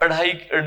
2.5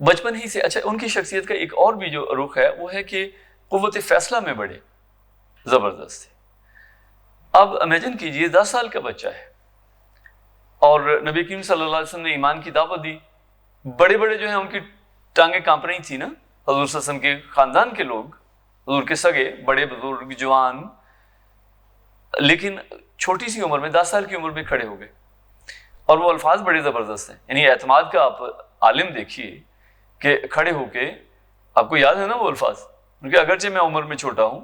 بچپن ہی سے اچھا ان کی شخصیت کا ایک اور بھی جو رخ ہے وہ ہے کہ قوت فیصلہ میں بڑے زبردست تھے. اب امیجن کیجئے 10 سال کا بچہ ہے اور نبی کریم صلی اللہ علیہ وسلم نے ایمان کی دعوت دی. بڑے بڑے جو ہیں ان کی ٹانگیں کانپ رہی تھی نا, حضور صلی اللہ علیہ وسلم کے خاندان کے لوگ, حضور کے سگے بڑے بزرگ جوان, لیکن چھوٹی سی عمر میں 10 سال کی عمر میں کھڑے ہو گئے. اور وہ الفاظ بڑے زبردست ہیں, یعنی اعتماد کا آپ عالم دیکھیے کہ کھڑے ہو کے, آپ کو یاد ہے نا وہ الفاظ, کیونکہ اگرچہ میں عمر میں چھوٹا ہوں,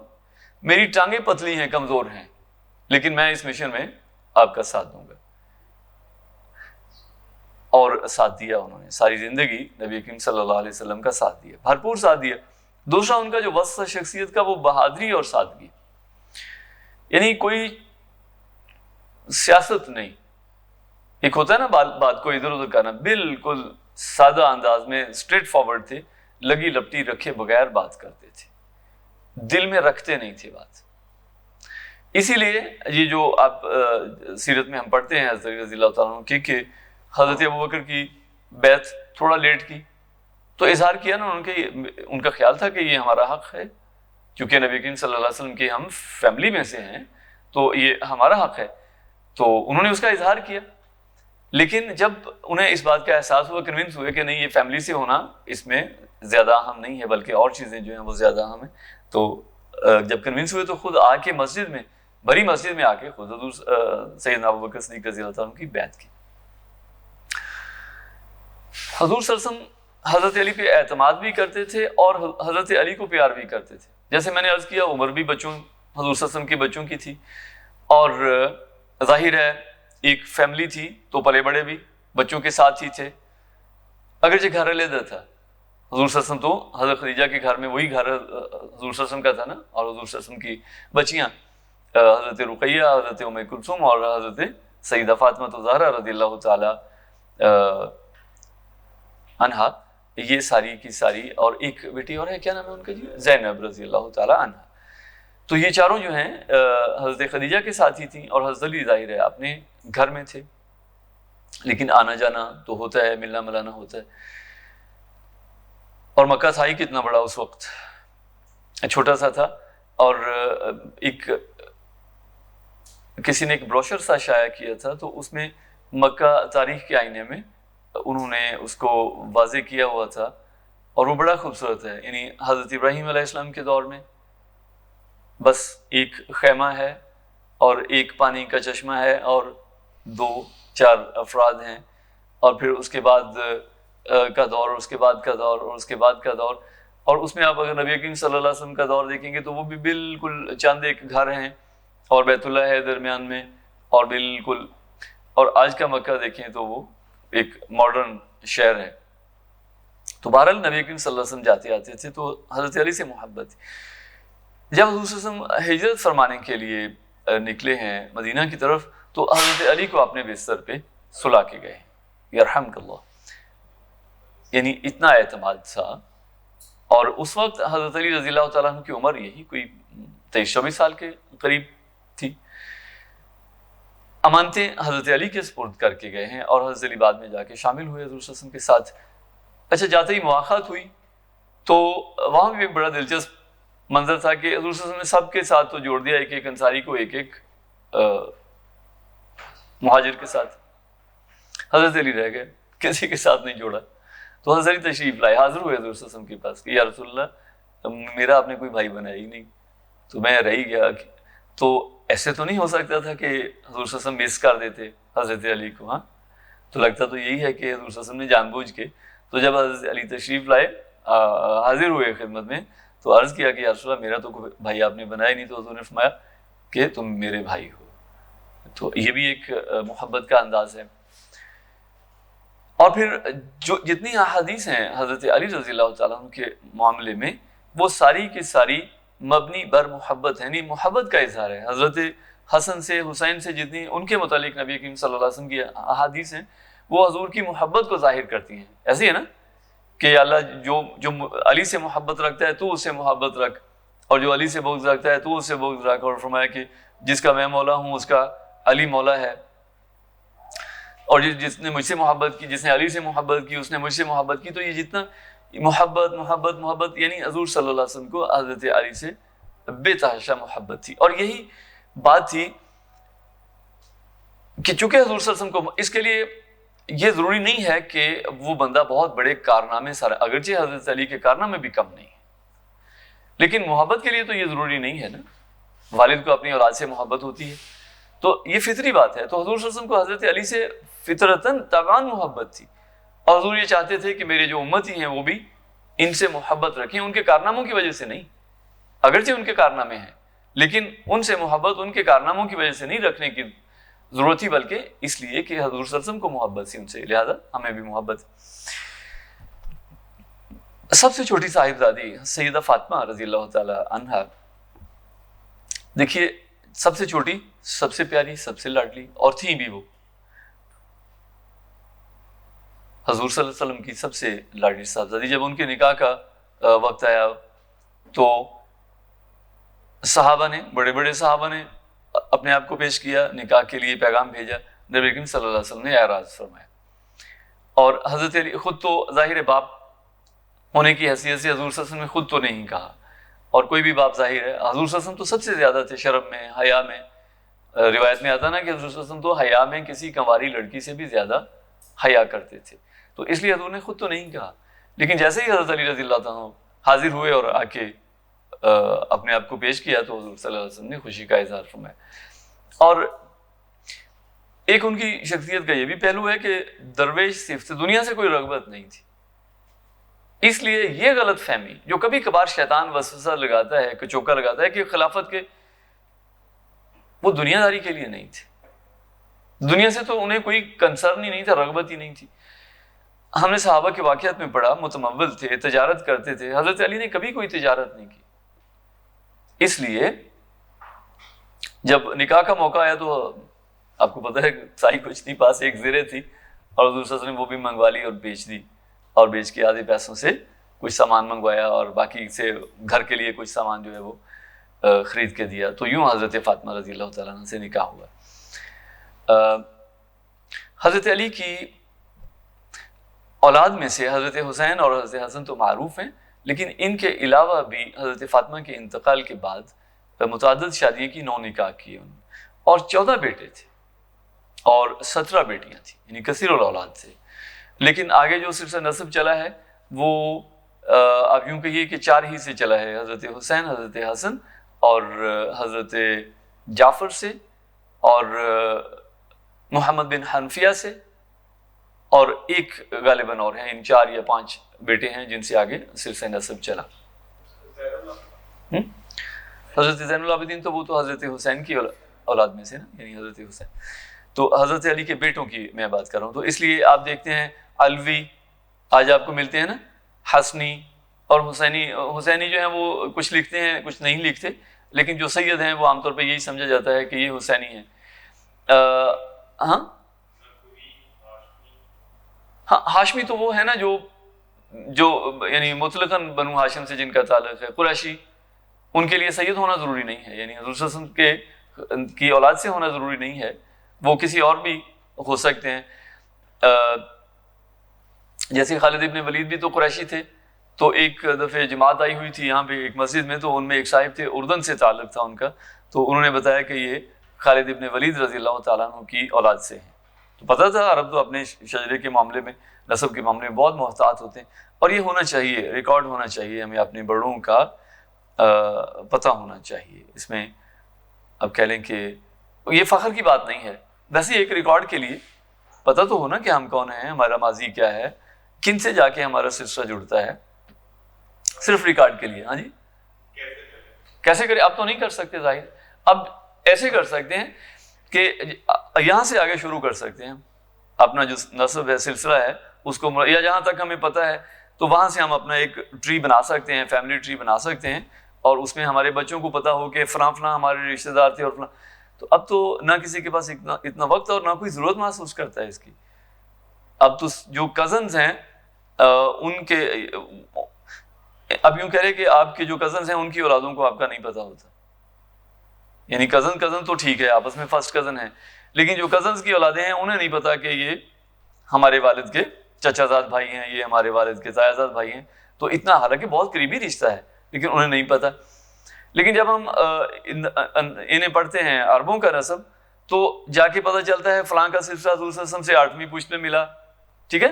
میری ٹانگیں پتلی ہیں, کمزور ہیں, لیکن میں اس مشن میں آپ کا ساتھ دوں گا. اور ساتھ دیا انہوں نے, ساری زندگی نبی کریم صلی اللہ علیہ وسلم کا ساتھ دیا, بھرپور ساتھ دیا. دوسرا ان کا جو وصف شخصیت کا وہ بہادری اور سادگی, یعنی کوئی سیاست نہیں. ایک ہوتا ہے نا بات کو ادھر ادھر کرنا, بالکل سادہ انداز میں اسٹریٹ فارورڈ تھے, لگی لپٹی رکھے بغیر بات کرتے تھے, دل میں رکھتے نہیں تھے بات. اسی لیے یہ جو آپ سیرت میں ہم پڑھتے ہیں حضرت رضی اللہ تعالیٰ عنہ کی کہ حضرت ابوبکر کی بیعت تھوڑا لیٹ کی, تو اظہار کیا نا ان کا خیال تھا کہ یہ ہمارا حق ہے, کیونکہ نبی کریم صلی اللہ علیہ وسلم کے ہم فیملی میں سے ہیں, تو یہ ہمارا حق ہے. تو انہوں نے اس کا اظہار کیا, لیکن جب انہیں اس بات کا احساس ہوا, کنونس ہوئے کہ نہیں یہ فیملی سے ہونا اس میں زیادہ اہم نہیں ہے, بلکہ اور چیزیں جو ہیں وہ زیادہ اہم ہیں, تو جب کنونس ہوئے تو خود آ کے مسجد میں, بڑی مسجد میں آ کے خود حضور سیدنا ابوبکر صدیق رضی اللہ عنہ کی بیعت کی. حضور صلی اللہ علیہ وسلم حضرت علی پہ اعتماد بھی کرتے تھے اور حضرت علی کو پیار بھی کرتے تھے. جیسے میں نے عرض کیا, عمر بھی بچوں حضور صلی اللہ علیہ وسلم کے بچوں کی تھی, اور ظاہر ہے ایک فیملی تھی تو پلے بڑے بھی بچوں کے ساتھ ہی تھے. اگرچہ گھر علیحدہ تھا, حضور صلی اللہ علیہ وسلم تو حضرت خدیجہ کے گھر میں وہی گھر حضور صلی اللہ علیہ وسلم کا تھا نا, اور حضور صلی اللہ علیہ وسلم کی بچیاں حضرت رقیہ, حضرت ام کلثوم اور حضرت سیدہ فاطمہ الزہرا رضی اللہ تعالی عنہا, یہ ساری کی ساری, اور ایک بیٹی اور ہے, کیا نام ہے ان کا جی, زینب رضی اللہ تعالی عنہا. تو یہ چاروں جو ہیں حضرت خدیجہ کے ساتھ ہی تھیں, اور حضرت علی ظاہر ہے اپنے گھر میں تھے, لیکن آنا جانا تو ہوتا ہے, ملنا ملانا ہوتا ہے. اور مکہ تھا ہی کتنا بڑا اس وقت, چھوٹا سا تھا. اور ایک کسی نے ایک بروشر سا شائع کیا تھا, تو اس میں مکہ تاریخ کے آئینے میں انہوں نے اس کو واضح کیا ہوا تھا, اور وہ بڑا خوبصورت ہے. یعنی حضرت ابراہیم علیہ السلام کے دور میں بس ایک خیمہ ہے اور ایک پانی کا چشمہ ہے اور 2-4 افراد ہیں, اور پھر اس کے بعد کا دور, اور اس کے بعد کا دور, اور اس کے بعد کا دور. اور اس میں آپ اگر نبی کریم صلی اللہ علیہ وسلم کا دور دیکھیں گے تو وہ بھی بالکل چند ایک گھر ہیں, اور بیت اللہ ہے درمیان میں, اور بالکل, اور آج کا مکہ دیکھیں تو وہ ایک ماڈرن شہر ہے. تو بہرحال نبی کریم صلی اللہ علیہ وسلم جاتے آتے تھے, تو حضرت علی سے محبت تھی. جب حضور صلی اللہ علیہ وسلم ہجرت فرمانے کے لیے نکلے ہیں مدینہ کی طرف, تو حضرت علی کو اپنے بستر پہ سلا کے گئے, یرحمک اللہ. یعنی اتنا اعتماد تھا. اور اس وقت حضرت علی رضی اللہ تعالیٰ عنہ کی عمر یہی کوئی 23-24 سال کے قریب تھی. امانتیں حضرت علی کے سپرد کر کے گئے ہیں, اور حضرت علی بعد میں جا کے شامل ہوئے حضور صلی اللہ علیہ وسلم کے ساتھ. اچھا, جاتے ہی مواخات ہوئی, تو وہاں بھی ایک بڑا دلچسپ منظر تھا کہ حضور صلی اللہ علیہ وسلم نے سب کے ساتھ تو جوڑ دیا, ایک ایک انصاری کو ایک ایک مہاجر کے ساتھ. حضرت علی رہ گئے, کسی کے ساتھ نہیں جوڑا. تو حضرت علی تشریف لائے, حاضر ہوئے حضور صلی اللہ علیہ وسلم کے پاس کہ یا رسول اللہ, میرا آپ نے کوئی بھائی بنایا ہی نہیں, تو میں رہ ہی گیا. تو ایسے تو نہیں ہو سکتا تھا کہ حضور صلی اللہ علیہ وسلم مس کر دیتے حضرت علی کو. ہاں, تو لگتا تو یہی ہے کہ حضور صلی اللہ علیہ وسلم نے جان بوجھ کے. تو جب حضرت علی تشریف لائے, حاضر ہوئے خدمت میں, تو عرض کیا کہ یا رسول اللہ, میرا تو کوئی بھائی آپ نے بنایا نہیں. تو حضور نے فرمایا کہ تم میرے بھائی ہو. تو یہ بھی ایک محبت کا انداز ہے. اور پھر جو جتنی احادیث ہیں حضرت علی رضی اللہ تعالیٰ عنہ کے معاملے میں, وہ ساری کی ساری مبنی بر محبت ہے, یعنی محبت کا اظہار ہے. حضرت حسن سے, حسین سے جتنی ان کے متعلق نبی کریم صلی اللہ علیہ وسلم کی احادیث ہیں, وہ حضور کی محبت کو ظاہر کرتی ہیں. ایسے ہے نا کہ اللہ جو علی سے محبت رکھتا ہے تو اس سے محبت رکھ, اور جو علی سے بغض رکھتا ہے تو اس سے بغض رکھ. اور فرمایا کہ جس کا میں مولا ہوں اس کا علی مولا ہے. اور جس نے مجھ سے محبت کی، جس نے علی سے محبت کی، اس نے مجھ سے محبت کی. تو یہ جتنا محبت محبت محبت، یعنی حضور صلی اللہ علیہ وسلم کو حضرت علی سے بے تحاشا محبت تھی. اور یہی بات تھی کہ چونکہ حضور صلی اللہ علیہ وسلم کو، اس کے لیے یہ ضروری نہیں ہے کہ وہ بندہ بہت بڑے کارنامے سارا، اگرچہ حضرت علی کے کارنامے بھی کم نہیں ہے، لیکن محبت کے لیے تو یہ ضروری نہیں ہے نا. والد کو اپنی اولاد سے محبت ہوتی ہے تو یہ فطری بات ہے. تو حضور صلی اللہ علیہ وسلم کو حضرت علی سے فطرتاً طبعاً محبت تھی، اور حضور یہ چاہتے تھے کہ میرے جو امتی ہیں وہ بھی ان سے محبت رکھیں، ان کے کارناموں کی وجہ سے نہیں، اگرچہ ان کے کارنامے ہیں لیکن ان سے محبت ان کے کارناموں کی وجہ سے نہیں رکھنے کی ضرورت تھی، بلکہ اس لیے کہ حضور صلی اللہ علیہ وسلم کو محبت تھی ان سے، لہذا ہمیں بھی محبت. سب سے چھوٹی صاحبزادی سیدہ فاطمہ رضی اللہ تعالی عنہا، دیکھیے سب سے چھوٹی، سب سے پیاری، سب سے لاڈلی، اور تھیں بھی وہ حضور صلی اللہ علیہ وسلم کی سب سے لاڈلی صاحبزادی. جب ان کے نکاح کا وقت آیا تو صحابہ نے، بڑے بڑے صحابہ نے اپنے آپ کو پیش کیا، نکاح کے لیے پیغام بھیجا. نبی کریم صلی اللہ علیہ وسلم نے اعراض فرمایا، اور حضرت علی خود تو ظاہر باپ ہونے کی حیثیت سے حضور صلی اللہ علیہ وسلم نے خود تو نہیں کہا، اور کوئی بھی باپ ظاہر ہے، حضور صلی اللہ علیہ وسلم تو سب سے زیادہ تھے شرم میں، حیا میں. روایت میں آتا نا کہ حضور صلی اللہ علیہ وسلم تو حیا میں کسی کنواری لڑکی سے بھی زیادہ حیا کرتے تھے، تو اس لیے حضور نے خود تو نہیں کہا. لیکن جیسے ہی حضرت علی رضی اللہ عنہ حاضر ہوئے اور آ کے اپنے آپ کو پیش کیا تو حضور صلی اللہ علیہ وسلم نے خوشی کا اظہار فرمایا. اور ایک ان کی شخصیت کا یہ بھی پہلو ہے کہ درویش صرف دنیا سے کوئی رغبت نہیں تھی. اس لیے یہ غلط فہمی جو کبھی کبھار شیطان وسوسہ لگاتا ہے، کچوکا لگاتا ہے کہ خلافت کے، وہ دنیا داری کے لیے نہیں تھے، دنیا سے تو انہیں کوئی کنسرن ہی نہیں تھا، رغبت ہی نہیں تھی. ہم نے صحابہ کے واقعات میں پڑھا، متمول تھے، تجارت کرتے تھے. حضرت علی نے کبھی کوئی تجارت نہیں کی. اس لیے جب نکاح کا موقع آیا تو آپ کو پتہ ہے سائی کچھ نہیں، پاس ایک زرے تھی، اور حضور صلی اللہ علیہ وسلم نے وہ بھی منگوا لی اور بیچ دی، اور بیچ کے آدھے پیسوں سے کچھ سامان منگوایا اور باقی سے گھر کے لیے کچھ سامان جو ہے وہ خرید کے دیا. تو یوں حضرت فاطمہ رضی اللہ تعالیٰ عنہ سے نکاح ہوا. حضرت علی کی اولاد میں سے حضرت حسین اور حضرت حسن تو معروف ہیں، لیکن ان کے علاوہ بھی حضرت فاطمہ کے انتقال کے بعد متعدد شادیاں کی، 9 نکاح کیے انہوں نے، اور 14 بیٹے تھے اور 17 بیٹیاں تھیں، یعنی کثیر الاولاد تھے. لیکن آگے جو سلسلہ نسب چلا ہے وہ آپ یوں کہیے کہ 4 ہی سے چلا ہے، حضرت حسین، حضرت حسن اور حضرت جعفر سے، اور محمد بن حنفیہ سے، اور ایک غالباً اور ہیں، ان 4 یا 5 بیٹے ہیں جن سے آگے سلسلہ نسب چلا. حضرت زین العابدین تو وہ تو حضرت حسین کی اولاد میں سے نا، یعنی حضرت حسین. تو حضرت علی کے بیٹوں کی میں بات کر رہا ہوں. تو اس لیے آپ دیکھتے ہیں علوی آج آپ کو ملتے ہیں نا، حسنی اور حسینی جو ہیں وہ کچھ لکھتے ہیں کچھ نہیں لکھتے، لیکن جو سید ہیں وہ عام طور پہ یہی سمجھا جاتا ہے کہ یہ حسینی ہیں. ہاں ہاشمی تو وہ ہے نا جو یعنی مطلقاً بنو ہاشم سے جن کا تعلق ہے. قریشی ان کے لیے سید ہونا ضروری نہیں ہے، یعنی حضور صلی اللہ علیہ وسلم کی اولاد سے ہونا ضروری نہیں ہے، وہ کسی اور بھی ہو سکتے ہیں. جیسے خالد ابن ولید بھی تو قریشی تھے. تو ایک دفعہ جماعت آئی ہوئی تھی یہاں پہ ایک مسجد میں، تو ان میں ایک صاحب تھے، اردن سے تعلق تھا ان کا، تو انہوں نے بتایا کہ یہ خالد ابن ولید رضی اللہ تعالیٰ عنہ کی اولاد سے ہیں. تو پتہ تھا عرب تو اپنے شجرے کے معاملے میں، نسب کے معاملے میں بہت محتاط ہوتے ہیں، اور یہ ہونا چاہیے، ریکارڈ ہونا چاہیے، ہمیں اپنے بڑوں کا پتہ ہونا چاہیے. اس میں اب کہہ لیں کہ یہ فخر کی بات نہیں ہے، ویسے ایک ریکارڈ کے لیے پتہ تو ہونا کہ ہم کون ہیں، ہمارا ماضی کیا ہے، کن سے جا کے ہمارا سلسلہ جڑتا ہے، صرف ریکارڈ کے لیے. ہاں جی کیسے کریں؟ اب تو نہیں کر سکتے ظاہر، اب ایسے کر سکتے ہیں کہ یہاں سے آگے شروع کر سکتے ہیں اپنا جو نسب ہے، سلسلہ ہے اس کو، یا جہاں تک ہمیں پتہ ہے تو وہاں سے ہم اپنا ایک ٹری بنا سکتے ہیں، فیملی ٹری بنا سکتے ہیں، اور اس میں ہمارے بچوں کو پتہ ہو کہ فلاں فلاں ہمارے رشتہ دار تھے اور فلاں. تو اب تو نہ کسی کے پاس اتنا وقت اور نہ کوئی ضرورت محسوس کرتا ہے اس کی. اب تو جو کزنز ہیں ان کے، اب یوں کہہ رہے کہ آپ کے جو کزنز ہیں ان کی اولادوں کو آپ کا نہیں پتہ ہوتا. یعنی کزن تو ٹھیک ہے، آپس میں فرسٹ کزن ہیں، لیکن جو کزنس کی اولادیں ہیں انہیں نہیں پتا کہ یہ ہمارے والد کے چچا زاد بھائی ہیں، یہ ہمارے والد کے تایا زاد بھائی ہیں. تو اتنا حالانکہ بہت قریبی رشتہ ہے لیکن انہیں نہیں پتا. لیکن جب ہم انہیں پڑھتے ہیں عربوں کا نسب تو جا کے پتہ چلتا ہے فلاں کا سلسلہ حضور صلی اللہ علیہ وسلم سے 8ویں پشت میں ملا، ٹھیک ہے،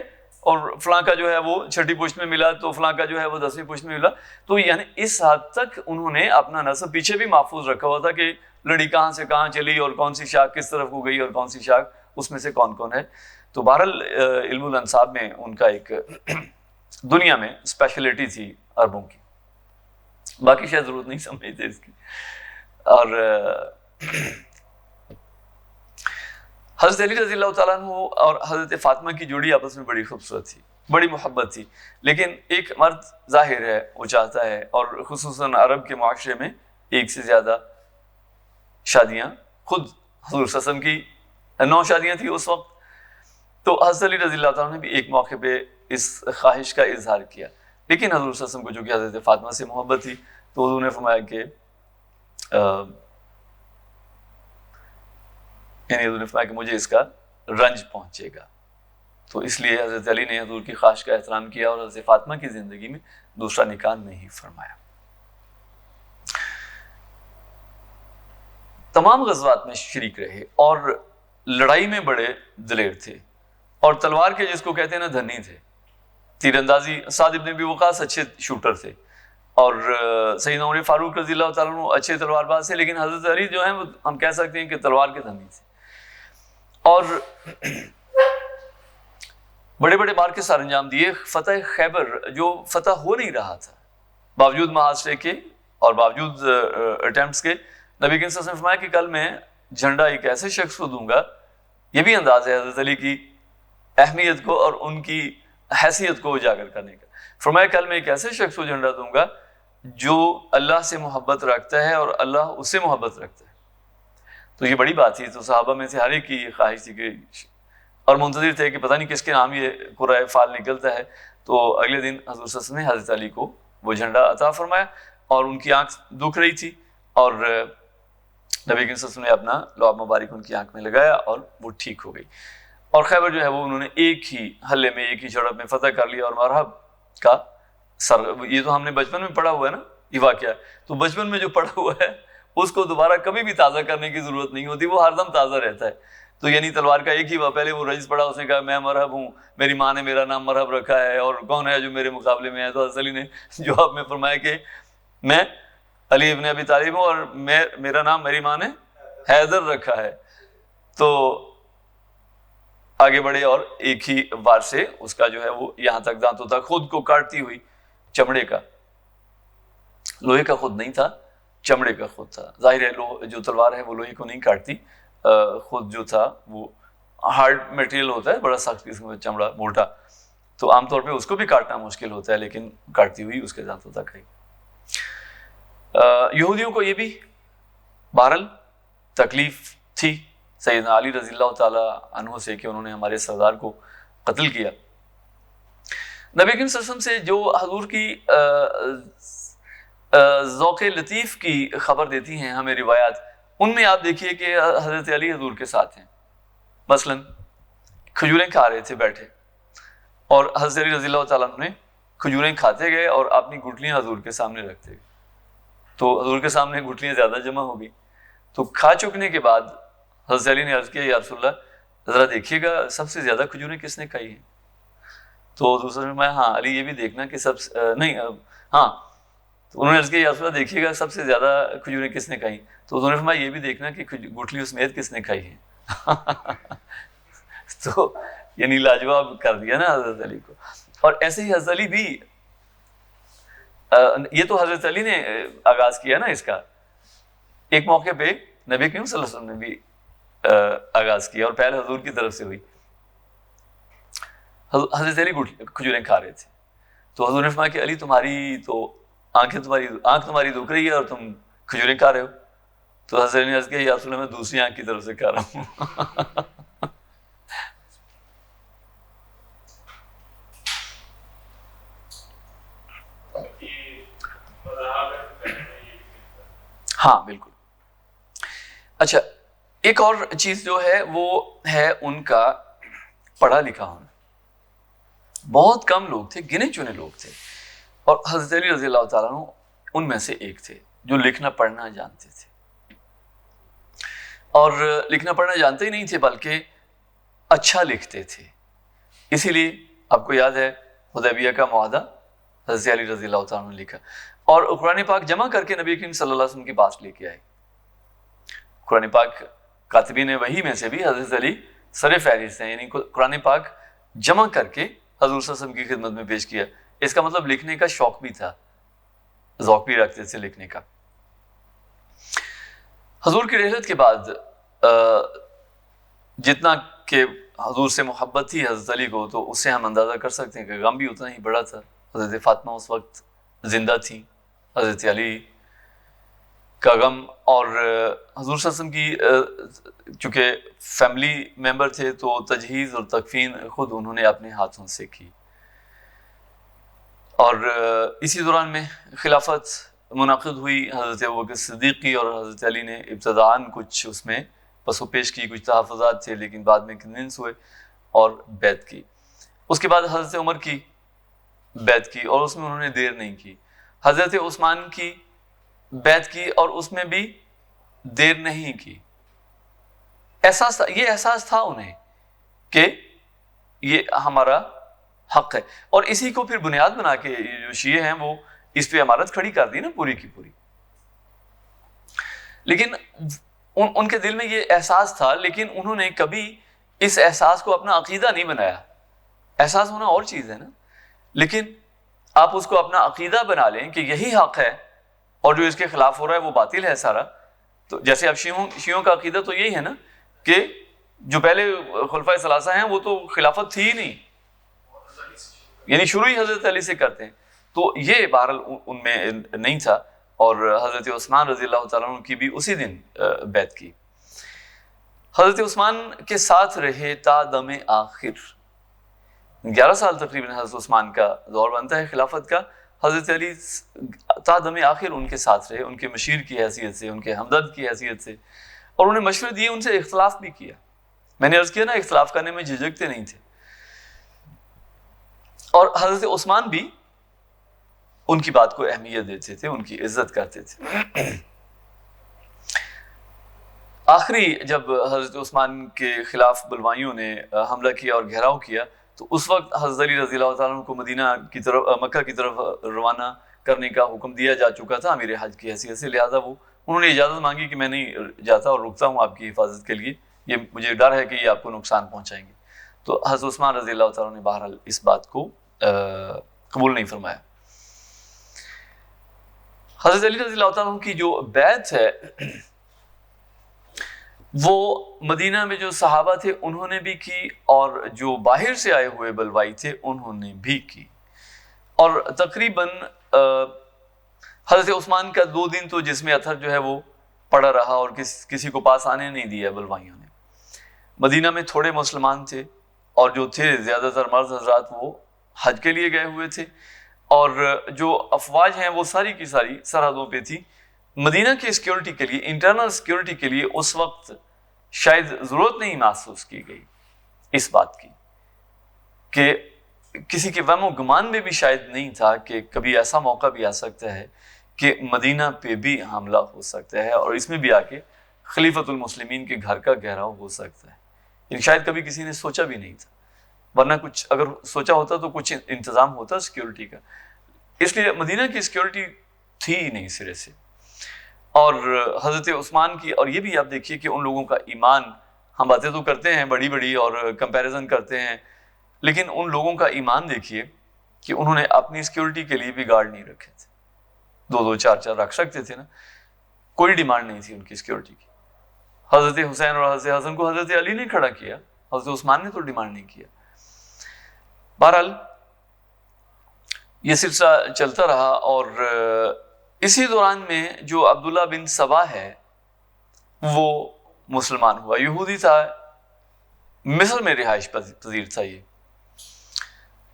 اور فلاں کا جو ہے وہ 6ٹھی پشت میں ملا، تو فلاں کا جو ہے وہ 10ویں پشت میں ملا. تو یعنی اس حد تک انہوں نے اپنا نسب پیچھے بھی محفوظ رکھا ہوا تھا کہ لڑی کہاں سے کہاں چلی اور کون سی شاخ کس طرف کو گئی اور کون سی شاخ اس میں سے کون کون ہے. تو بہرحال علم الانساب میں ان کا ایک دنیا میں اسپیشلٹی تھی عربوں کی، باقی شاید ضرورت نہیں سمجھتے اس کی. اور حضرت علی رضی اللہ تعالیٰ عنہ اور حضرت فاطمہ کی جوڑی آپس میں بڑی خوبصورت تھی، بڑی محبت تھی. لیکن ایک مرد ظاہر ہے وہ چاہتا ہے، اور خصوصاً عرب کے معاشرے میں ایک سے زیادہ شادیاں، خود حضور صلی اللہ علیہ وسلم کی 9 شادیاں تھیں اس وقت. تو حضرت علی رضی اللہ تعالیٰ نے بھی ایک موقع پہ اس خواہش کا اظہار کیا، لیکن حضور صلی اللہ علیہ وسلم کو جو کہ حضرت فاطمہ سے محبت تھی تو حضور نے فرمایا کہ حضور نے فرمایا کہ مجھے اس کا رنج پہنچے گا. تو اس لیے حضرت علی نے حضور کی خواہش کا احترام کیا اور حضرت فاطمہ کی زندگی میں دوسرا نکاح نہیں فرمایا. تمام غزوات میں شریک رہے اور لڑائی میں بڑے دلیر تھے اور تلوار کے جس کو کہتے ہیں نا دھنی تھے. تیر اندازی سعد ابن ابی وقاص اچھے شوٹر تھے اور سیدنا عمر فاروق رضی اللہ تعالیٰ عنہ اچھے تلوار باز تھے، لیکن حضرت علی جو ہیں وہ ہم کہہ سکتے ہیں کہ تلوار کے دھنی تھے. اور بڑے بڑے مارکے سر انجام دیے. فتح خیبر جو فتح ہو نہیں رہا تھا، باوجود محاصرے کے اور باوجود اٹیمپٹس کے، نبی کریم صلی اللہ علیہ وسلم نے فرمایا کہ کل میں جھنڈا ایک ایسے شخص کو دوں گا. یہ بھی انداز ہے حضرت علی کی اہمیت کو اور ان کی حیثیت کو اجاگر کرنے کا. فرمایا کل میں ایک ایسے شخص کو جھنڈا دوں گا جو اللہ سے محبت رکھتا ہے اور اللہ اس سے محبت رکھتا ہے. تو یہ بڑی بات تھی. تو صحابہ میں سے ہر ایک کی یہ خواہش تھی کہ اور منتظر تھے کہ پتہ نہیں کس کے نام یہ قرۂ فال نکلتا ہے. تو اگلے دن حضور صلی اللہ علیہ وسلم نے حضرت علی کو وہ جھنڈا عطا فرمایا اور ان کی آنکھ دکھ رہی تھی اور نبی کریم صلی اللہ علیہ وسلم نے اپنا لعاب مبارک ان کی آنکھ میں لگایا اور وہ ٹھیک ہو گئی. اور خیبر جو ہے وہ انہوں نے ایک ہی حلے میں ایک ہی جھڑپ میں فتح کر لیا اور مرحب کا سر. یہ تو ہم نے بچپن میں پڑھا ہوا ہے نا یہ واقعہ، تو بچپن میں جو پڑھا ہوا ہے اس کو دوبارہ کبھی بھی تازہ کرنے کی ضرورت نہیں ہوتی، وہ ہر دم تازہ رہتا ہے. تو یعنی تلوار کا ایک ہی ہوا، پہلے وہ رئیس پڑھا، اس نے کہا میں مرحب ہوں، میری ماں نے میرا نام مرحب رکھا ہے اور کون ہے جو میرے مقابلے میں ہے. تو حضرت علی نے جواب میں فرمایا کہ میں علی ابن ابی طالب ہوں اور میرا نام میری ماں نے حیدر رکھا ہے. تو آگے بڑھے اور ایک ہی وار سے اس کا جو ہے وہ یہاں تک دانتوں تک خود کو کاٹتی ہوئی، چمڑے کا، لوہے کا خود نہیں تھا، چمڑے کا خود تھا. ظاہر ہے جو تلوار ہے وہ لوہے کو نہیں کاٹتی، خود جو تھا وہ ہارڈ میٹیریل ہوتا ہے، بڑا سخت قسم کا چمڑا موٹا، تو عام طور پہ اس کو بھی کاٹنا مشکل ہوتا ہے، لیکن کاٹتی ہوئی اس کے دانتوں تک آئی. یہودیوں کو یہ بھی بہرحال تکلیف تھی سیدنا علی رضی اللہ تعالی عنہ سے کہ انہوں نے ہمارے سردار کو قتل کیا. نبی کریم صلی اللہ علیہ وسلم سے جو حضور کی ذوق لطیف کی خبر دیتی ہیں ہمیں روایات، ان میں آپ دیکھیے کہ حضرت علی حضور کے ساتھ ہیں. مثلاً کھجوریں کھا رہے تھے بیٹھے اور حضرت علی رضی اللہ تعالیٰ عنہ نے کھجوریں کھاتے گئے اور اپنی گٹلیاں حضور کے سامنے رکھتے گئے. تو حضور کے سامنے گٹلیاں زیادہ جمع ہو گئی. تو کھا چکنے کے بعد حضرت علی نے عرض کیا یا رسول اللہ ذرا دیکھیے گا سب سے زیادہ کھجوریں کس نے کھائی ہیں. تو دوسرے نے فرمایا ہاں علی یہ بھی دیکھنا کہ ہاں. تو انہوں نے عرض کیا یا رسول اللہ دیکھیے گا سب سے زیادہ کھجوریں کس نے کھائی. تو انہوں نے فرمایا یہ بھی دیکھنا کہ گٹھلیوں سمیت کس نے کھائی ہیں. تو یعنی لاجواب کر دیا نا حضرت علی کو. اور ایسے ہی حضرت علی بھی، یہ تو حضرت علی نے آغاز کیا نا اس کا، ایک موقع پہ نبی کریم صلی اللہ علیہ وسلم نے بھی آغاز کیا اور پہلے حضور کی طرف سے ہوئی. حضرت علی کھجوریں کھا رہے تھے تو حضور نے فرمایا کہ علی تمہاری تو آنکھ تمہاری دکھ رہی ہے اور تم کھجوریں کھا رہے ہو. تو حضرت علی نے عرض کیا یا رسول اللہ میں دوسری آنکھ کی طرف سے کھا رہا ہوں. ہاں بالکل. اچھا ایک اور چیز جو ہے وہ ہے ان کا پڑھا لکھا ہونا. بہت کم لوگ تھے, گنے چنے لوگ تھے, اور حضرت علی رضی اللہ تعالیٰ عنہ ان میں سے ایک تھے جو لکھنا پڑھنا جانتے تھے. اور لکھنا پڑھنا جانتے ہی نہیں تھے بلکہ اچھا لکھتے تھے. اسی لیے آپ کو یاد ہے حدیبیہ کا معاہدہ حضرت علی رضی اللہ تعالیٰ عنہ نے لکھا, اور قرآن پاک جمع کر کے نبی کریم صلی اللہ علیہ وسلم کے پاس لے کے آئے. قرآن پاک کاتبین وحی میں سے بھی حضرت علی سر فہرست ہیں, یعنی قرآن پاک جمع کر کے حضور صلی اللہ علیہ وسلم کی خدمت میں پیش کیا. اس کا مطلب لکھنے کا شوق بھی تھا, ذوق بھی رکھتے تھے لکھنے کا. حضور کی رحلت کے بعد جتنا کہ حضور سے محبت تھی حضرت علی کو, تو اس سے ہم اندازہ کر سکتے ہیں کہ غم بھی اتنا ہی بڑا تھا. حضرت فاطمہ اس وقت زندہ تھی, حضرت علی کا غم, اور حضور صلی اللہ علیہ وسلم کی چونکہ فیملی ممبر تھے تو تجہیز اور تکفین خود انہوں نے اپنے ہاتھوں سے کی. اور اسی دوران میں خلافت منعقد ہوئی حضرت ابوبکر صدیق کی, اور حضرت علی نے ابتداءً کچھ اس میں پس و پیش کی, کچھ تحفظات تھے, لیکن بعد میں کنونس ہوئے اور بیعت کی. اس کے بعد حضرت عمر کی بیعت کی, اور اس میں انہوں نے دیر نہیں کی. حضرت عثمان کی بیعت کی, اور اس میں بھی دیر نہیں کی. یہ احساس تھا انہیں کہ یہ ہمارا حق ہے, اور اسی کو پھر بنیاد بنا کے جو شیعہ ہیں وہ اس پہ عمارت کھڑی کر دی نا پوری کی پوری. لیکن ان کے دل میں یہ احساس تھا, لیکن انہوں نے کبھی اس احساس کو اپنا عقیدہ نہیں بنایا. احساس ہونا اور چیز ہے نا, لیکن آپ اس کو اپنا عقیدہ بنا لیں کہ یہی حق ہے اور جو اس کے خلاف ہو رہا ہے وہ باطل ہے سارا. تو جیسے اب شیعوں کا عقیدہ تو یہی ہے نا کہ جو پہلے خلفائے ثلاثہ ہیں وہ تو خلافت تھی ہی نہیں, یعنی شروع ہی حضرت علی سے کرتے ہیں. تو یہ بہرحال ان میں نہیں تھا, اور حضرت عثمان رضی اللہ تعالیٰ عنہ کی بھی اسی دن بیعت کی. حضرت عثمان کے ساتھ رہے تا دم آخر. 11 سال تقریباً حضرت عثمان کا دور بنتا ہے خلافت کا. حضرت علی تا دم آخر ان کے ساتھ رہے, ان کے مشیر کی حیثیت سے, ان کے ہمدرد کی حیثیت سے, اور انہیں مشورے دیے, ان سے اختلاف بھی کیا. میں نے عرض کیا نا اختلاف کرنے میں جھجکتے نہیں تھے. اور حضرت عثمان بھی ان کی بات کو اہمیت دیتے تھے, ان کی عزت کرتے تھے. آخری جب حضرت عثمان کے خلاف بلوائیوں نے حملہ کیا اور گھیراؤ کیا, تو اس وقت حضرت علی رضی اللہ تعالیٰ عنہ کو مدینہ کی طرف, مکہ کی طرف روانہ کرنے کا حکم دیا جا چکا تھا امیر حج کی حیثیت سے. لہٰذا انہوں نے اجازت مانگی کہ میں نہیں جاتا اور رکتا ہوں آپ کی حفاظت کے لیے, یہ مجھے ڈر ہے کہ یہ آپ کو نقصان پہنچائیں گے. تو حضرت عثمان رضی اللہ تعالیٰ نے بہرحال اس بات کو قبول نہیں فرمایا. حضرت علی رضی اللہ تعالیٰ کی جو بیعت ہے وہ مدینہ میں جو صحابہ تھے انہوں نے بھی کی, اور جو باہر سے آئے ہوئے بلوائی تھے انہوں نے بھی کی. اور تقریباً حضرت عثمان کا 2 دن تو جسم اطہر جو ہے وہ پڑا رہا, اور کسی کو پاس آنے نہیں دیا بلوائیوں نے. مدینہ میں تھوڑے مسلمان تھے, اور جو تھے زیادہ تر مرد حضرات وہ حج کے لیے گئے ہوئے تھے, اور جو افواج ہیں وہ ساری کی ساری سرحدوں پہ تھی. مدینہ کی سیکیورٹی کے لیے, انٹرنل سیکیورٹی کے لیے اس وقت شاید ضرورت نہیں محسوس کی گئی اس بات کی, کہ کسی کے وہم و گمان میں بھی شاید نہیں تھا کہ کبھی ایسا موقع بھی آ سکتا ہے کہ مدینہ پہ بھی حملہ ہو سکتا ہے, اور اس میں بھی آ کے خلیفۃ المسلمین کے گھر کا گھیراؤ ہو سکتا ہے. یعنی شاید کبھی کسی نے سوچا بھی نہیں تھا, ورنہ کچھ اگر سوچا ہوتا تو کچھ انتظام ہوتا سیکیورٹی کا. اس لیے مدینہ کی سیکیورٹی تھی ہی نہیں سرے سے. اور حضرت عثمان کی, اور یہ بھی آپ دیکھیے کہ ان لوگوں کا ایمان, ہم باتیں تو کرتے ہیں بڑی بڑی اور کمپیریزن کرتے ہیں, لیکن ان لوگوں کا ایمان دیکھیے کہ انہوں نے اپنی سیکیورٹی کے لیے بھی گارڈ نہیں رکھے تھے. 2 4 رکھ سکتے تھے نا, کوئی ڈیمانڈ نہیں تھی ان کی سیکیورٹی کی. حضرت حسین اور حضرت حسن کو حضرت علی نے کھڑا کیا, حضرت عثمان نے تو ڈیمانڈ نہیں کیا. بہرحال یہ سلسلہ چلتا رہا, اور اسی دوران میں جو عبداللہ بن سبا ہے وہ مسلمان ہوا. یہودی تھا, مصر میں رہائش پذیر تھا.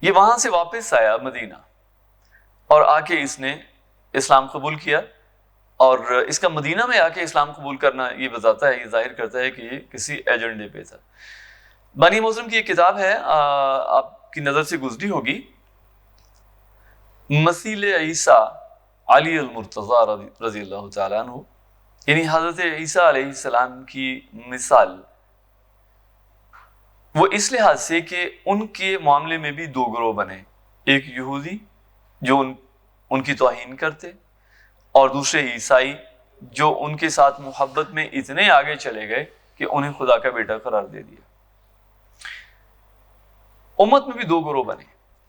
یہ وہاں سے واپس آیا مدینہ, اور آ کے اس نے اسلام قبول کیا, اور اس کا مدینہ میں آ کے اسلام قبول کرنا یہ بتاتا ہے، یہ ظاہر کرتا ہے کہ یہ کسی ایجنڈے پہ تھا۔ بانی مسلم کی ایک کتاب ہے، آپ کی نظر سے گزری ہوگی، مثیل عیسیٰ علی المرتضیٰ رضی اللہ تعالیٰ عنہ، یعنی حضرت عیسیٰ علیہ السلام کی مثال، وہ اس لحاظ سے کہ ان کے معاملے میں بھی دو گروہ بنے، ایک یہودی جو ان کی توہین کرتے، اور دوسرے عیسائی جو ان کے ساتھ محبت میں اتنے آگے چلے گئے کہ انہیں خدا کا بیٹا قرار دے دیا۔ امت میں بھی دو گروہ بنے،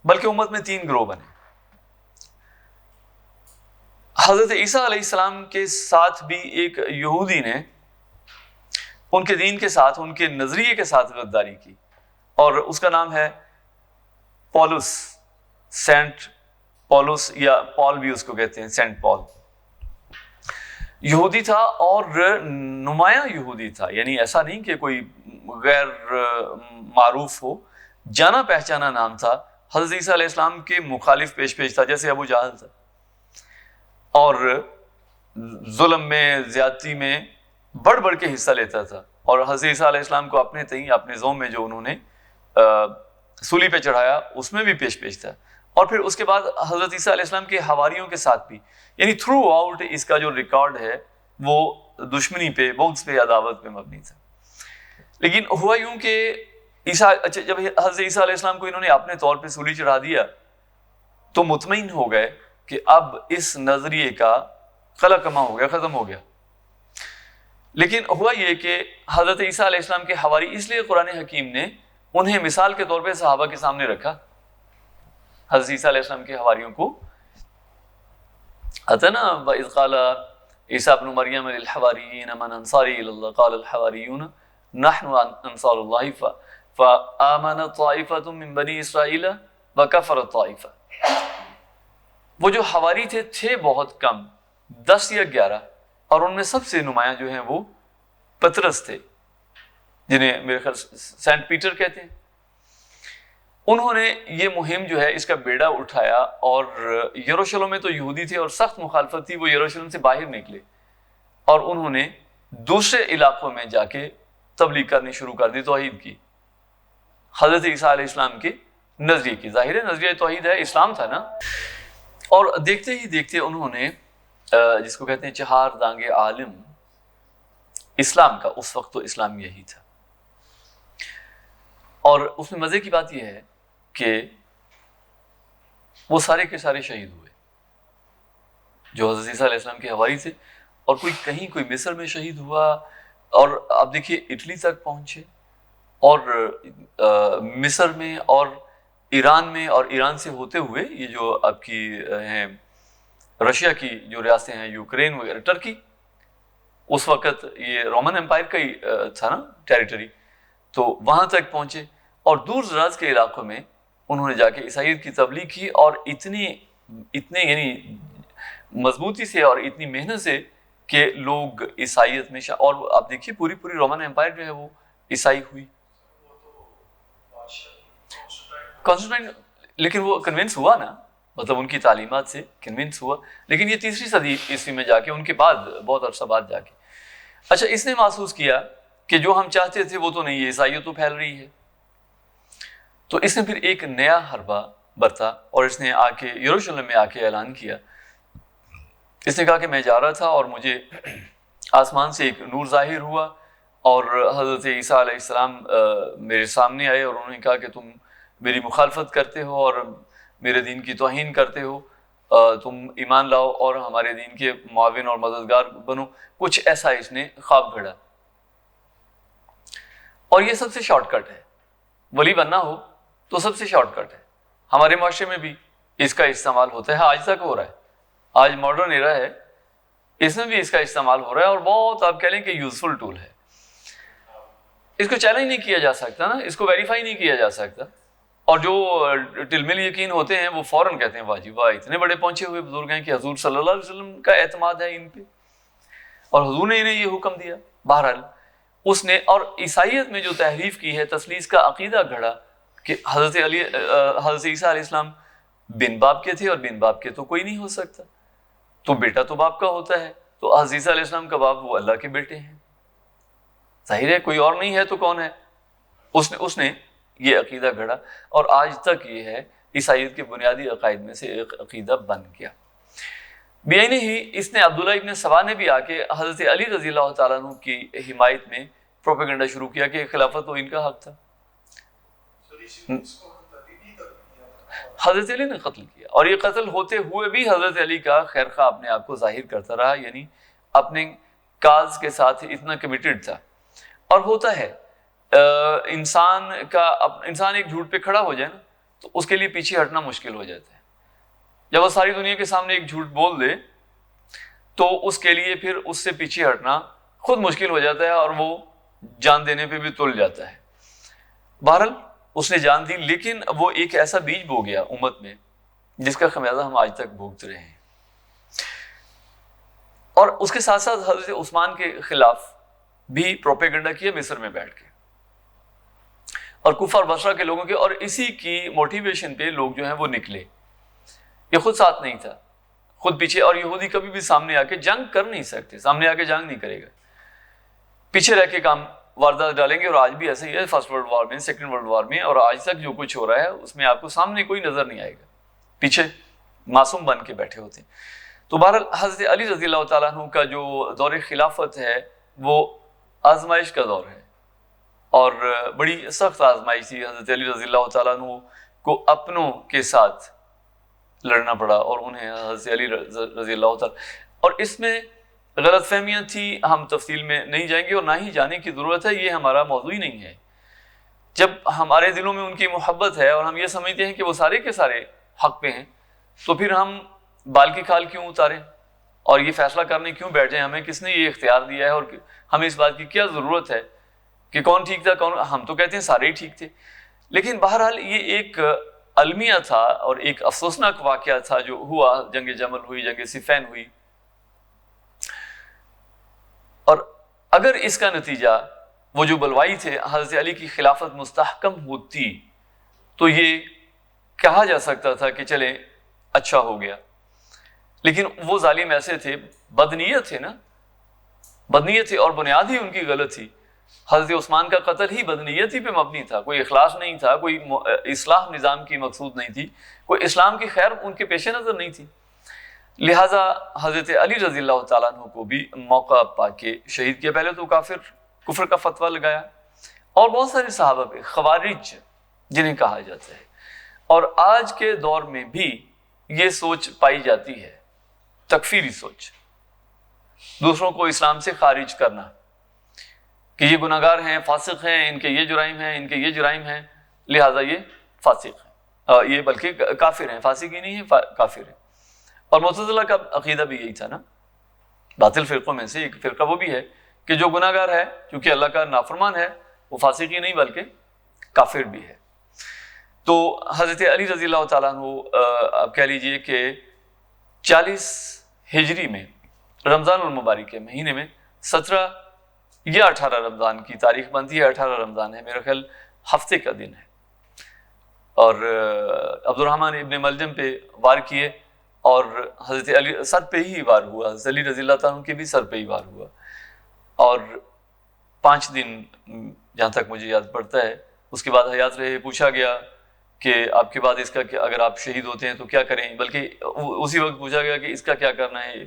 بلکہ امت میں تین گروہ بنے۔ حضرت عیسیٰ علیہ السلام کے ساتھ بھی ایک یہودی نے ان کے دین کے ساتھ، ان کے نظریے کے ساتھ غداری کی، اور اس کا نام ہے پولس، سینٹ پولس، یا پال بھی اس کو کہتے ہیں، سینٹ پال۔ یہودی تھا اور نمایاں یہودی تھا، یعنی ایسا نہیں کہ کوئی غیر معروف ہو، جانا پہچانا نام تھا۔ حضرت عیسیٰ علیہ السلام کے مخالف پیش تھا، جیسے ابو جہل تھا، اور ظلم میں، زیادتی میں بڑھ بڑھ کے حصہ لیتا تھا، اور حضرت عیسیٰ علیہ السلام کو اپنے تئیں، اپنے زوم میں جو انہوں نے سولی پہ چڑھایا اس میں بھی پیش تھا۔ اور پھر اس کے بعد حضرت عیسیٰ علیہ السلام کے حواریوں کے ساتھ بھی، یعنی تھرو آؤٹ اس کا جو ریکارڈ ہے وہ دشمنی پہ، بغض پہ، عداوت پہ مبنی تھا۔ لیکن ہوا یوں کہ جب حضرت عیسیٰ علیہ السلام کو انہوں نے اپنے طور پہ سولی چڑھا دیا تو مطمئن ہو گئے کہ اب اس نظریے کا خلا کما ہو گیا، ختم ہو گیا۔ لیکن ہوا یہ کہ حضرت عیسیٰ علیہ السلام کے حواری، اس لیے قرآن حکیم نے انہیں مثال کے طور پہ صحابہ کے سامنے رکھا۔ حضرت عیسیٰ علیہ السلام کے حواریوں کو آتا نا، وَإِذْ قَالَ عِيسَىٰ ابْنُ مَرْيَمَ لِلْحَوَارِيِّينَ مَنْ أَنصَارِي إِلَى اللَّهِ قَالَ الْحَوَارِيُّونَ نَحْنُ أَنصَارُ اللَّهِ فَآمَنَتْ طَائِفَةٌ مِّن بَنِي إِسْرَائِيلَ وَكَفَرَتْ طَائِفَةٌ۔ وہ جو حواری تھے بہت کم، 10 یا 11، اور ان میں سب سے نمایاں جو ہیں وہ پطرس تھے، جنہیں میرے خیال سینٹ پیٹر کہتے ہیں۔ انہوں نے یہ مہم جو ہے اس کا بیڑا اٹھایا، اور یروشلم میں تو یہودی تھے اور سخت مخالفت تھی، وہ یروشلم سے باہر نکلے اور انہوں نے دوسرے علاقوں میں جا کے تبلیغ کرنی شروع کر دی، توحید کی، حضرت عیسیٰ علیہ السلام کے نظریے کی۔ ظاہر ہے نظریہ توحید ہے، اسلام تھا نا۔ اور دیکھتے ہی دیکھتے انہوں نے جس کو کہتے ہیں چہار دانگ عالم اسلام کا، اس وقت تو اسلام یہی تھا۔ اور اس میں مزے کی بات یہ ہے کہ وہ سارے کے سارے شہید ہوئے جو حضرت عیسیٰ علیہ السلام کے حواری تھے، اور کوئی مصر میں شہید ہوا، اور آپ دیکھیے اٹلی تک پہنچے، اور مصر میں اور ایران میں، اور ایران سے ہوتے ہوئے یہ جو آپ کی ہیں رشیا کی جو ریاستیں ہیں، یوکرین وغیرہ، ٹرکی، اس وقت یہ رومن امپائر کا ہی تھا نا ٹیریٹری، تو وہاں تک پہنچے، اور دور دراز کے علاقوں میں انہوں نے جا کے عیسائیت کی تبلیغ کی، اور اتنے یعنی مضبوطی سے اور اتنی محنت سے کہ لوگ عیسائیت میں اور آپ دیکھیے پوری رومن امپائر جو ہے وہ عیسائی ہوئی۔ کانسٹنٹائن، لیکن وہ کنونس ہوا نا، مطلب ان کی تعلیمات سے کنونس ہوا، لیکن یہ 3 صدی عیسوی میں جا کے، ان کے بعد بہت عرصہ بعد جا کے، اچھا اس نے محسوس کیا کہ جو ہم چاہتے تھے وہ تو نہیں ہے، عیسائیت تو پھیل رہی ہے۔ تو اس نے پھر ایک نیا حربہ برتا، اور اس نے آ کے یروشلم میں آ کے اعلان کیا۔ اس نے کہا کہ میں جا رہا تھا اور مجھے آسمان سے ایک نور ظاہر ہوا، اور حضرت عیسیٰ علیہ السلام میرے سامنے آئے، اور انہوں نے کہا کہ تم میری مخالفت کرتے ہو اور میرے دین کی توہین کرتے ہو، تم ایمان لاؤ اور ہمارے دین کے معاون اور مددگار بنو۔ کچھ ایسا اس نے خواب گھڑا، اور یہ سب سے شارٹ کٹ ہے، ولی بننا ہو تو سب سے شارٹ کٹ ہے۔ ہمارے معاشرے میں بھی اس کا استعمال ہوتا ہے، آج تک ہو رہا ہے، آج ماڈرن ایرا ہے، اس میں بھی اس کا استعمال ہو رہا ہے، اور بہت آپ کہہ لیں کہ یوزفل ٹول ہے۔ اس کو چیلنج نہیں کیا جا سکتا نا، اس کو ویریفائی نہیں کیا جا سکتا، اور جو ٹلمل یقین ہوتے ہیں وہ فوراً کہتے ہیں واہ جی واہ، اتنے بڑے پہنچے ہوئے بزرگ ہیں کہ حضور صلی اللہ علیہ وسلم کا اعتماد ہے ان پہ، اور حضور نے انہیں یہ حکم دیا۔ بہرحال اس نے، اور عیسائیت میں جو تحریف کی ہے، تثلیث کا عقیدہ گھڑا کہ حضرت عیسیٰ علیہ السلام بن باپ کے تھے، اور بن باپ کے تو کوئی نہیں ہو سکتا، تو بیٹا تو باپ کا ہوتا ہے، تو حضرت عیسیٰ علیہ السلام کا باپ وہ اللہ کے بیٹے ہیں، ظاہر ہے کوئی اور نہیں ہے تو کون ہے؟ اس نے یہ عقیدہ گھڑا اور آج تک یہ ہے عیسائیت کے بنیادی عقائد میں سے ایک عقیدہ بن گیا۔ بعین ہی اس نے عبداللہ ابن سبا نے بھی آ کے حضرت علی رضی اللہ تعالیٰ عنہ کی حمایت میں پروپیگنڈا شروع کیا کہ خلافت تو ان کا حق تھا۔ حضرت علی نے قتل کیا، اور یہ قتل ہوتے ہوئے بھی حضرت علی کا خیر خواہ اپنے آپ کو ظاہر کرتا رہا، یعنی اپنے کاز کے ساتھ اتنا کمیٹڈ تھا۔ اور ہوتا ہے انسان ایک جھوٹ پہ کھڑا ہو جائے نا تو اس کے لیے پیچھے ہٹنا مشکل ہو جاتا ہے۔ جب وہ ساری دنیا کے سامنے ایک جھوٹ بول دے تو اس کے لیے پھر اس سے پیچھے ہٹنا خود مشکل ہو جاتا ہے، اور وہ جان دینے پہ بھی تل جاتا ہے۔ بہرحال اس نے جان دی، لیکن وہ ایک ایسا بیج بو گیا امت میں جس کا خمیازہ ہم آج تک بھوگت رہے ہیں۔ اور اس کے ساتھ ساتھ حضرت عثمان کے خلاف بھی پروپیگنڈا کیا مصر میں بیٹھ کے، اور کوفہ اور بصرہ کے لوگوں کے، اور اسی کی موٹیویشن پہ لوگ جو ہیں وہ نکلے۔ یہ خود ساتھ نہیں تھا، خود پیچھے، اور یہودی کبھی بھی سامنے آ کے جنگ کر نہیں سکتے، سامنے آ کے جنگ نہیں کرے گا، پیچھے رہ کے کام واردات ڈالیں گے۔ اور آج بھی ایسا ہی ہے، فرسٹ ورلڈ وار میں، سیکنڈ ورلڈ وار میں، اور آج تک جو کچھ ہو رہا ہے اس میں آپ کو سامنے کوئی نظر نہیں آئے گا، پیچھے معصوم بن کے بیٹھے ہوتے ہیں۔ تو بہرحال حضرت علی رضی اللہ تعالیٰ عنہ کا جو دور خلافت ہے وہ آزمائش کا دور ہے، اور بڑی سخت آزمائش تھی۔ حضرت علی رضی اللہ تعالیٰ عنہ کو اپنوں کے ساتھ لڑنا پڑا، اور انہیں حضرت علی رضی اللہ تعالیٰ، اور اس میں غلط فہمیاں تھی، ہم تفصیل میں نہیں جائیں گے اور نہ ہی جانے کی ضرورت ہے، یہ ہمارا موضوع ہی نہیں ہے۔ جب ہمارے دلوں میں ان کی محبت ہے اور ہم یہ سمجھتے ہیں کہ وہ سارے کے سارے حق پہ ہیں، تو پھر ہم بال کی کھال کیوں اتاریں اور یہ فیصلہ کرنے کیوں بیٹھ جائیں؟ ہمیں کس نے یہ اختیار دیا ہے، اور ہمیں اس بات کی کیا ضرورت ہے کہ کون ٹھیک تھا کون؟ ہم تو کہتے ہیں سارے ہی ٹھیک تھے۔ لیکن بہرحال یہ ایک المیہ تھا اور ایک افسوسناک واقعہ تھا جو ہوا، جنگ جمل ہوئی، جنگ صفین ہوئی، اور اگر اس کا نتیجہ وہ جو بلوائی تھے حضرت علی کی خلافت مستحکم ہوتی تو یہ کہا جا سکتا تھا کہ چلے اچھا ہو گیا۔ لیکن وہ ظالم ایسے تھے، بدنیت تھے نا، بدنیت تھے، اور بنیاد ہی ان کی غلط تھی۔ حضرت عثمان کا قتل ہی بدنیت ہی پہ مبنی تھا، کوئی اخلاص نہیں تھا، کوئی اصلاح نظام کی مقصود نہیں تھی، کوئی اسلام کی خیر ان کے پیش نظر نہیں تھی۔ لہٰذا حضرت علی رضی اللہ تعالیٰ عنہ کو بھی موقع پا کے شہید کیا۔ پہلے تو کفر کا فتویٰ لگایا، اور بہت سارے صحابہ پہ، خوارج جنہیں کہا جاتا ہے، اور آج کے دور میں بھی یہ سوچ پائی جاتی ہے، تکفیری سوچ، دوسروں کو اسلام سے خارج کرنا کہ یہ گناہگار ہیں، فاسق ہیں، ان کے یہ جرائم ہیں، ان کے یہ جرائم ہیں، لہٰذا یہ فاسق ہیں، یہ بلکہ کافر ہیں، فاسق ہی نہیں ہیں، کافر ہیں۔ اور معتزلہ کا عقیدہ بھی یہی تھا نا، باطل فرقوں میں سے ایک فرقہ وہ بھی ہے کہ جو گناہگار ہے، چونکہ اللہ کا نافرمان ہے، وہ فاسق ہی نہیں بلکہ کافر بھی ہے۔ تو حضرت علی رضی اللہ تعالیٰ عنہ آپ کہہ لیجئے کہ 40 ہجری میں رمضان المبارک کے مہینے میں 17 یا 18 رمضان کی تاریخ بنتی ہے، 18 رمضان ہے میرا خیال، ہفتے کا دن ہے، اور عبد الرحمن ابن ملجم پہ وار کیے، اور حضرت علی سر پہ ہی وار ہوا، حضرت علی رضی اللہ تعالیٰ عنہ کے بھی سر پہ ہی وار ہوا، اور 5 دن جہاں تک مجھے یاد پڑتا ہے اس کے بعد حیات رہے۔ پوچھا گیا کہ آپ کے بعد اس کا اگر آپ شہید ہوتے ہیں تو کیا کریں، بلکہ اسی وقت پوچھا گیا کہ اس کا کیا کرنا ہے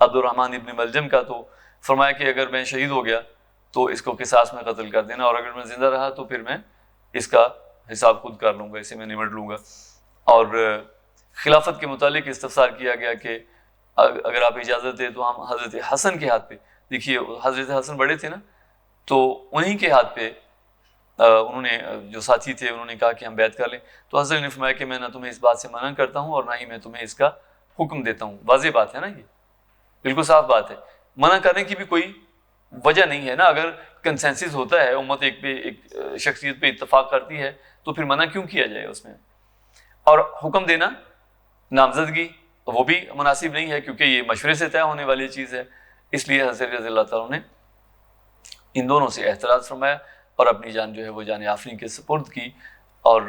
عبد الرحمن ابن ملجم کا، تو فرمایا کہ اگر میں شہید ہو گیا تو اس کو قصاص میں قتل کر دینا، اور اگر میں زندہ رہا تو پھر میں اس کا حساب خود کر لوں گا، اسے میں نمٹ لوں گا۔ اور خلافت کے متعلق استفسار کیا گیا کہ اگر آپ اجازت دیں تو ہم حضرت حسن کے ہاتھ پہ، دیکھیے حضرت حسن بڑے تھے نا، تو انہی کے ہاتھ پہ انہوں نے، جو ساتھی تھے، انہوں نے کہا کہ ہم بیعت کر لیں، تو حضرت نے فرمایا کہ میں نہ تمہیں اس بات سے منع کرتا ہوں اور نہ ہی میں تمہیں اس کا حکم دیتا ہوں۔ واضح بات ہے نا، یہ بالکل صاف بات ہے، منع کرنے کی بھی کوئی وجہ نہیں ہے نا۔ اگر کنسنسس ہوتا ہے، امت ایک شخصیت پہ اتفاق کرتی ہے تو پھر منع کیوں کیا جائے اس میں؟ اور حکم دینا، نامزدگی، وہ بھی مناسب نہیں ہے کیونکہ یہ مشورے سے طے ہونے والی چیز ہے۔ اس لیے حضرت رضی اللہ تعالیٰ نے ان دونوں سے احتراز فرمایا اور اپنی جان جو ہے وہ جان آفرین کے سپرد کی۔ اور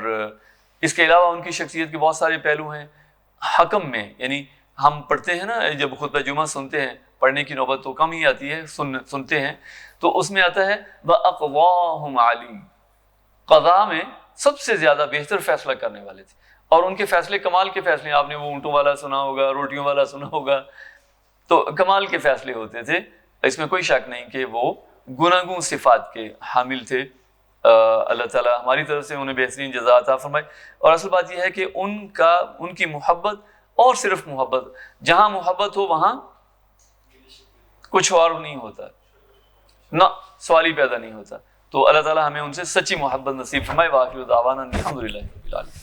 اس کے علاوہ ان کی شخصیت کے بہت سارے پہلو ہیں۔ حکم میں، یعنی ہم پڑھتے ہیں نا جب خطبہ جمعہ سنتے ہیں، پڑھنے کی نوبت تو کم ہی آتی ہے، سنتے ہیں تو اس میں آتا ہے وَأَقْوَاهُمْ عَلِيمٌ، قضاء میں سب سے زیادہ بہتر فیصلہ کرنے والے تھے، اور ان کے فیصلے کمال کے فیصلے، آپ نے وہ اونٹوں والا سنا ہوگا، روٹیوں والا سنا ہوگا، تو کمال کے فیصلے ہوتے تھے، اس میں کوئی شک نہیں کہ وہ گناگوں صفات کے حامل تھے۔ اللہ تعالیٰ ہماری طرف سے انہیں بہترین جزا عطا فرمائے۔ اور اصل بات یہ ہے کہ ان کی محبت اور صرف محبت، جہاں محبت ہو وہاں کچھ اور نہیں ہوتا، نہ سوال ہی پیدا نہیں ہوتا۔ تو اللہ تعالیٰ ہمیں ان سے سچی محبت نصیب فرمائے۔ وآخر دعوانا الحمدللہ رب العالمین۔